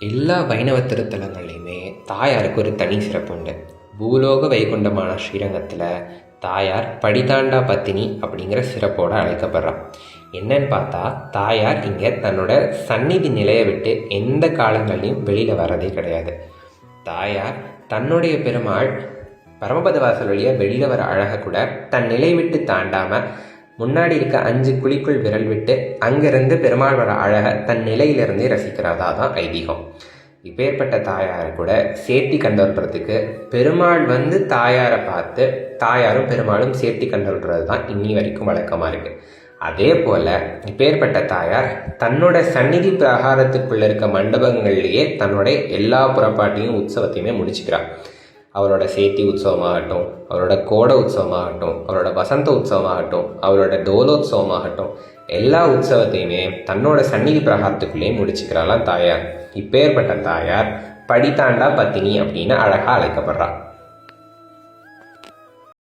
எல்லா வைணவ திருத்தலங்கள்லையுமே தாயாருக்கு ஒரு தனி சிறப்பு உண்டு. பூலோக வைகுண்டமான ஸ்ரீரங்கத்தில் தாயார் படிதாண்டா பத்தினி அப்படிங்கிற சிறப்போடு அழைக்கப்படுறான். என்னன்னு பார்த்தா, தாயார் இங்கே தன்னோட சந்நிதி நிலையை விட்டு எந்த காலங்கள்லையும் வெளியில் வர்றதே கிடையாது. தாயார் தன்னுடைய பெருமாள் பரமபத வாசல் வழியாக வெளியில் வர அழகை கூட தன் நிலை விட்டு தாண்டாமல் முன்னாடி இருக்க 5 குழிக்குள் விரல் விட்டு அங்கிருந்து பெருமாள் வர அழகை தன் நிலையிலிருந்தே ரசிக்கிறதா தான் ஐதீகம். இப்பேற்பட்ட தாயாரை கூட சேர்த்தி கண்டோன்றதுக்கு பெருமாள் வந்து தாயாரை பார்த்து தாயாரும் பெருமாளும் சேர்த்தி கண்டோன்றது தான் இன்னி வரைக்கும் வழக்கமாக இருக்குது. அதே போல் இப்பேற்பட்ட தாயார் தன்னோட சந்நிதி பிரகாரத்துக்குள்ளே இருக்க மண்டபங்கள்லேயே தன்னோட எல்லா புறப்பாட்டையும் உற்சவத்தையுமே முடிச்சுக்கிறார். அவரோட சேத்தி உற்சவமாகட்டும், அவரோட கோட உற்சவமாகட்டும், அவரோட வசந்த உற்சவமாகட்டும், அவரோட டோலோத்சவமாகட்டும், எல்லா உற்சவத்தையுமே தன்னோட சந்நிதி பிரகாரத்துக்குள்ளேயே முடிச்சுக்கிறாளாம் தாயார். இப்பேற்பட்ட தாயார் படிதாண்டா பத்தினி அப்படின்னு அழகாக அழைக்கப்படுறாள்.